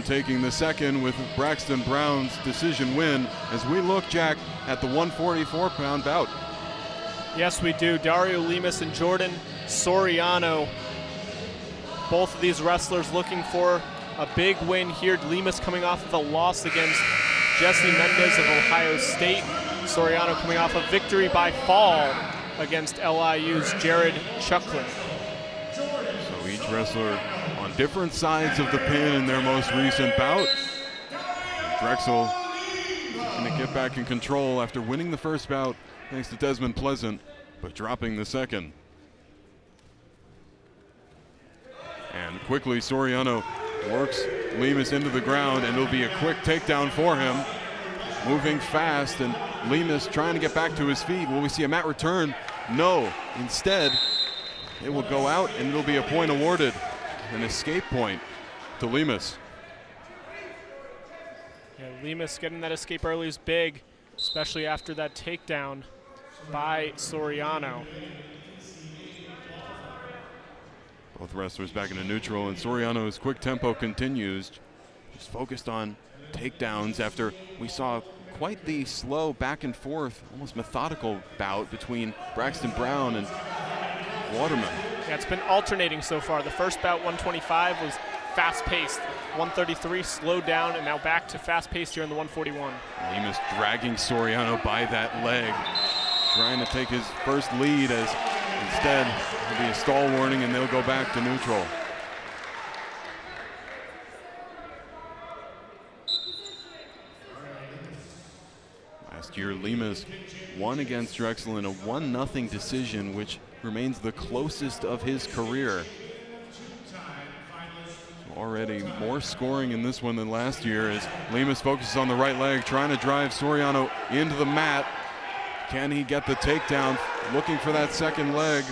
Brown taking the second with Braxton Brown's decision win as we look, Jack, at the 144-pound bout. Yes, we do. Dario Lemus and Jordan Soriano. Both of these wrestlers looking for a big win here. Lemus coming off of a loss against Jesse Mendez of Ohio State. Soriano coming off a victory by fall against LIU's Jared Chucklin. So each wrestler on different sides of the pin in their most recent bout. Drexel going to get back in control after winning the first bout thanks to Desmond Pleasant, but dropping the second. And quickly Soriano works Lemus into the ground, and it'll be a quick takedown for him. Moving fast, and Lemus trying to get back to his feet. Will we see a mat return? No. Instead, it will go out, and it'll be a point awarded. An escape point to Lemus. Yeah, Lemus getting that escape early is big, especially after that takedown by Soriano. Both wrestlers back into neutral, and Soriano's quick tempo continues. Just focused on takedowns after we saw quite the slow back and forth, almost methodical bout between Braxton Brown and Waterman. Yeah, it's been alternating so far. The first bout, 125, was fast-paced. 133 slowed down, and now back to fast-paced here in the 141. Lemus dragging Soriano by that leg, trying to take his first lead, as instead it'll be a stall warning and they'll go back to neutral. Last year, Lemus won against Drexel in a 1-0 decision, which remains the closest of his career. Already more scoring in this one than last year as Lemus focuses on the right leg, trying to drive Soriano into the mat. Can he get the takedown? Looking for that second leg.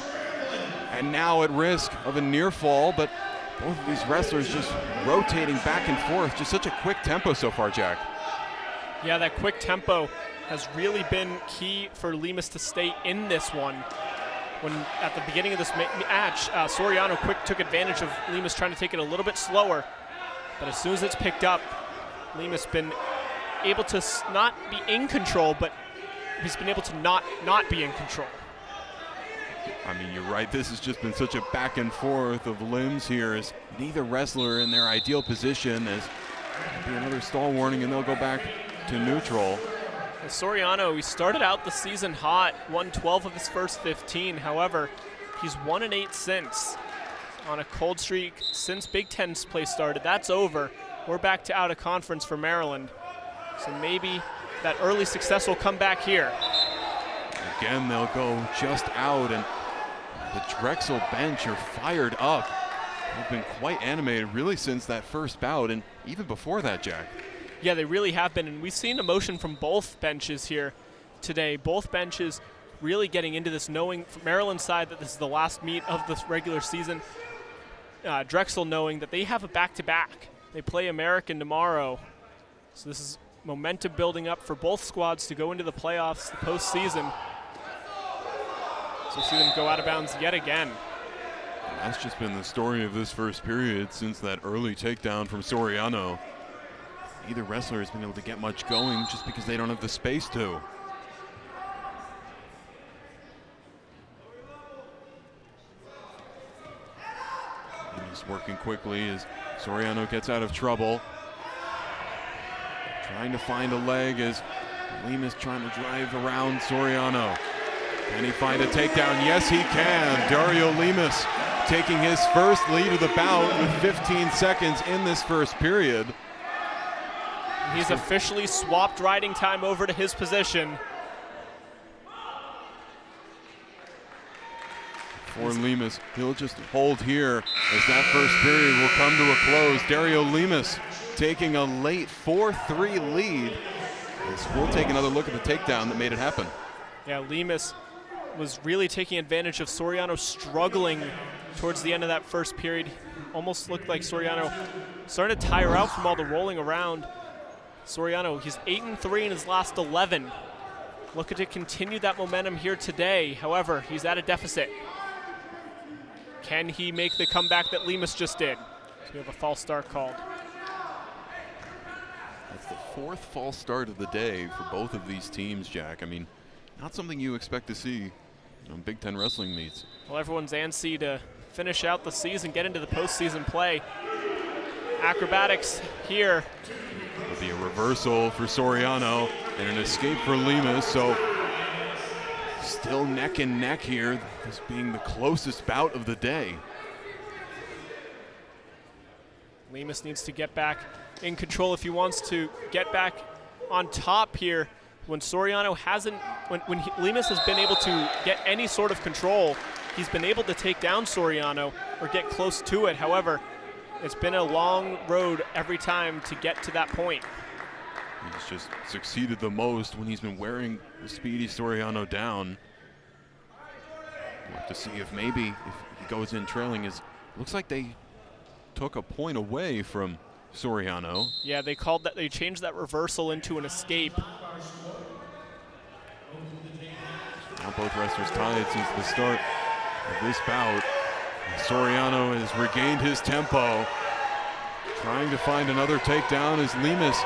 And now at risk of a near fall, but both of these wrestlers just rotating back and forth. Just such a quick tempo so far, Jack. Yeah, that quick tempo has really been key for Lemus to stay in this one. When at the beginning of this match, Soriano took advantage of Lemus trying to take it a little bit slower. But as soon as it's picked up, Lemus been able to not be in control, but he's been able to not be in control. I mean, you're right. This has just been such a back and forth of limbs here as neither wrestler in their ideal position, as be another stall warning and they'll go back to neutral. And Soriano, he started out the season hot, won 12 of his first 15. However, he's 1-8 since. On a cold streak since Big Ten play started. That's over. We're back to out of conference for Maryland. So maybe that early success will come back here. Again, they'll go just out, and the Drexel bench are fired up. They've been quite animated really since that first bout, and even before that, Jack. Yeah, they really have been, and we've seen emotion from both benches here today. Both benches really getting into this, knowing from Maryland's side that this is the last meet of the regular season. Drexel knowing that they have a back-to-back. They play American tomorrow. So this is momentum building up for both squads to go into the playoffs, the postseason. So see them go out of bounds yet again. That's just been the story of this first period since that early takedown from Soriano. Neither wrestler has been able to get much going just because they don't have the space to. He's working quickly as Soriano gets out of trouble. Trying to find a leg as Lemus trying to drive around Soriano. Can he find a takedown? Yes, he can. Dario Lemus taking his first lead of the bout with 15 seconds in this first period. He's officially swapped riding time over to his position. For Lemus, he'll just hold here as that first period will come to a close. Dario Lemus taking a late 4-3 lead. As we'll take another look at the takedown that made it happen. Yeah, Lemus was really taking advantage of Soriano struggling towards the end of that first period. Almost looked like Soriano starting to tire out from all the rolling around. Soriano, he's 8-3 in his last 11. Looking to continue that momentum here today. However, he's at a deficit. Can he make the comeback that Lemus just did? So we have a false start called. That's the 4th false start of the day for both of these teams, Jack. I mean, not something you expect to see on Big Ten wrestling meets. Well, everyone's antsy to finish out the season, get into the postseason play. Acrobatics here. It'll be a reversal for Soriano and an escape for Lemus, so still neck and neck here, this being the closest bout of the day. Lemus needs to get back in control if he wants to get back on top here. When Soriano hasn't, when Lemus has been able to get any sort of control, he's been able to take down Soriano or get close to it. However, it's been a long road every time to get to that point. He's just succeeded the most when he's been wearing the speedy Soriano down. We'll have to see if maybe if he goes in trailing. Looks like they took a point away from Soriano. Yeah, they called that. They changed that reversal into an escape. Now both wrestlers tied since the start of this bout. Soriano has regained his tempo, trying to find another takedown as Lemus,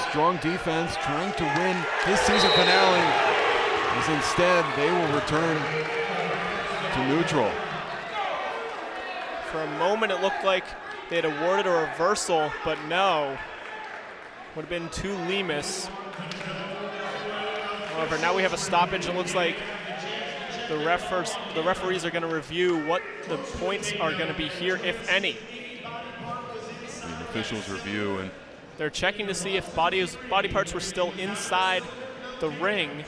strong defense, trying to win his season finale, as instead they will return to neutral. For a moment it looked like they had awarded a reversal, but no. Would have been to Lemus. However, now we have a stoppage. It looks like the referees are going to review what the points are going to be here, if any. The officials review, and they're checking to see if body parts were still inside the ring.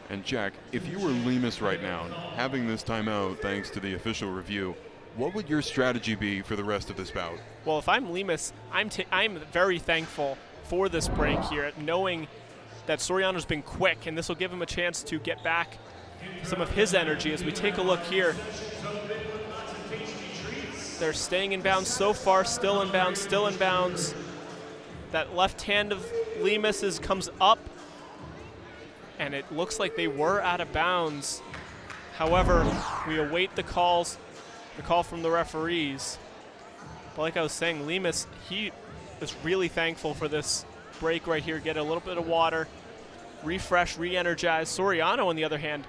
And Jack, if you were Lemus right now, having this timeout thanks to the official review, what would your strategy be for the rest of this bout? Well, if I'm Lemus, I'm very thankful for this break here, knowing that Soriano's been quick, and this will give him a chance to get back some of his energy. As we take a look here, they're staying in bounds so far, still in bounds, still in bounds. That left hand of Lemus's comes up, and it looks like they were out of bounds. However, we await the call from the referees. But like I was saying, Lemus, he is really thankful for this break right here. Get a little bit of water, refresh, re-energize. Soriano, on the other hand,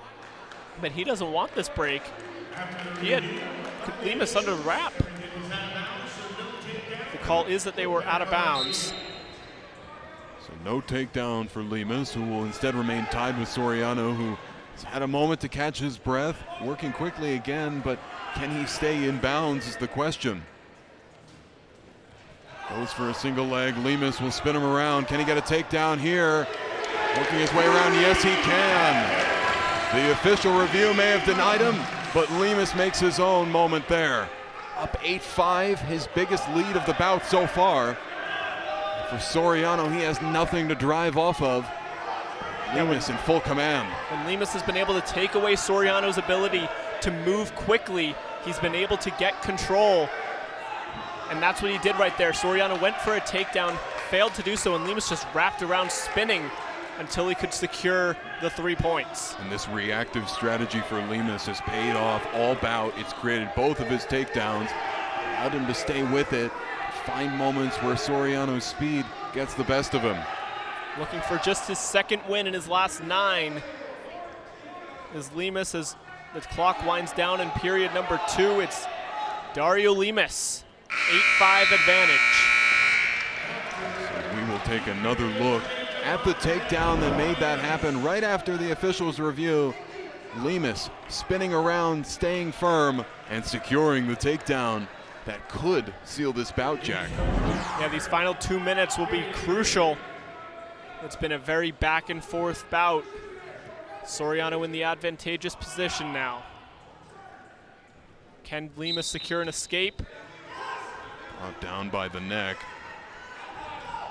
but he doesn't want this break. He had Lemus under wrap. The call is that they were out of bounds. So no takedown for Lemus, who will instead remain tied with Soriano, who has had a moment to catch his breath, working quickly again, but can he stay in bounds is the question. Goes for a single leg. Lemus will spin him around. Can he get a takedown here? Working his way around. Yes, he can. The official review may have denied him, but Lemus makes his own moment there. Up 8-5, his biggest lead of the bout so far. For Soriano, he has nothing to drive off of. Lemus in full command. And Lemus has been able to take away Soriano's ability to move quickly. He's been able to get control. And that's what he did right there. Soriano went for a takedown, failed to do so, and Lemus just wrapped around spinning until he could secure the 3 points. And this reactive strategy for Lemus has paid off all bout. It's created both of his takedowns, allowed him to stay with it, find moments where Soriano's speed gets the best of him. Looking for just his second win in his last 9. As Lemus, as the clock winds down in period number 2, it's Dario Lemus. 8-5 advantage. So we will take another look at the takedown that made that happen right after the officials' review. Lemus spinning around, staying firm, and securing the takedown that could seal this bout, Jack. Yeah, these final 2 minutes will be crucial. It's been a very back and forth bout. Soriano in the advantageous position now. Can Lemus secure an escape? Brought down by the neck.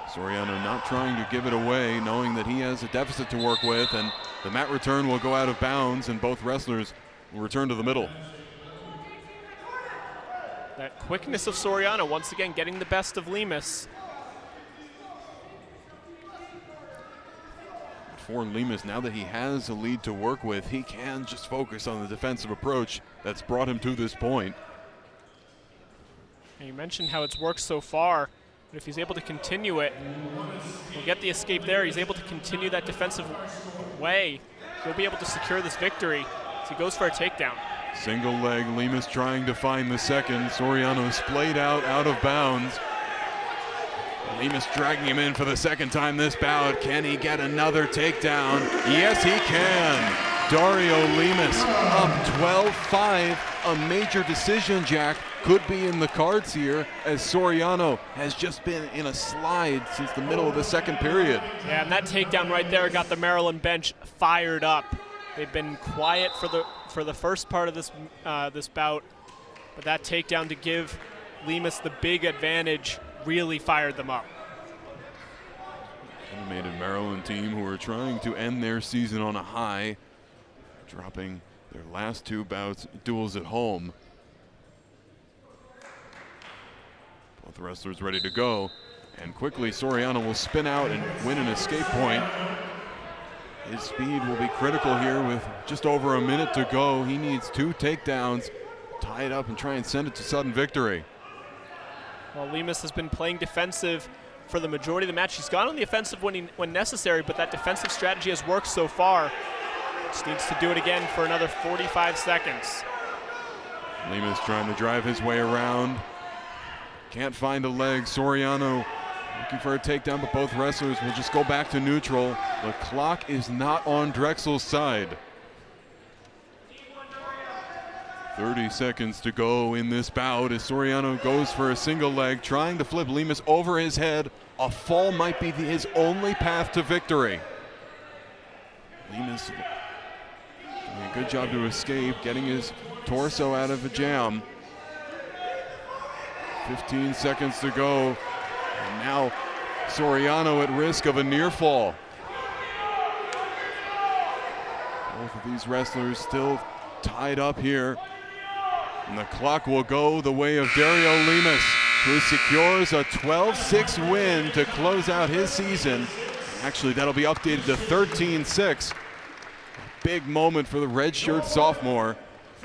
Soriano not trying to give it away, knowing that he has a deficit to work with, and the mat return will go out of bounds, and both wrestlers will return to the middle. That quickness of Soriano, once again getting the best of Lemus. For Lemus, now that he has a lead to work with, he can just focus on the defensive approach that's brought him to this point. And you mentioned how it's worked so far, but if he's able to continue it, he'll get the escape there. He's able to continue that defensive way. He'll be able to secure this victory as he goes for a takedown. Single leg, Lemus trying to find the second. Soriano splayed out of bounds. Lemus dragging him in for the second time this bout. Can he get another takedown? Yes, he can. Dario Lemus up 12-5. A major decision, Jack, could be in the cards here as Soriano has just been in a slide since the middle of the second period. Yeah, and that takedown right there got the Maryland bench fired up. They've been quiet for the first part of this this bout, but that takedown to give Lemus the big advantage really fired them up. Animated Maryland team who are trying to end their season on a high, dropping their last two duels at home. Both wrestlers ready to go, and quickly Soriano will spin out and win an escape point. His speed will be critical here with just over a minute to go. He needs two takedowns, tie it up and try and send it to sudden victory. Well, Lemus has been playing defensive for the majority of the match. He's gone on the offensive when necessary, but that defensive strategy has worked so far. Just needs to do it again for another 45 seconds. Lemus trying to drive his way around. Can't find a leg. Soriano looking for a takedown, but both wrestlers will just go back to neutral. The clock is not on Drexel's side. 30 seconds to go in this bout as Soriano goes for a single leg, trying to flip Lemus over his head. A fall might be his only path to victory. Lemus doing a good job to escape, getting his torso out of a jam. 15 seconds to go. And now Soriano at risk of a near fall. Both of these wrestlers still tied up here. And the clock will go the way of Dario Lemus, who secures a 12-6 win to close out his season. Actually, that'll be updated to 13-6. Big moment for the redshirt sophomore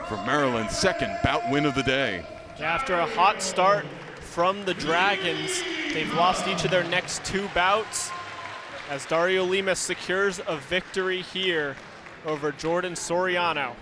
for Maryland's second bout win of the day. After a hot start from the Dragons, they've lost each of their next two bouts as Dario Lemus secures a victory here over Jordan Soriano.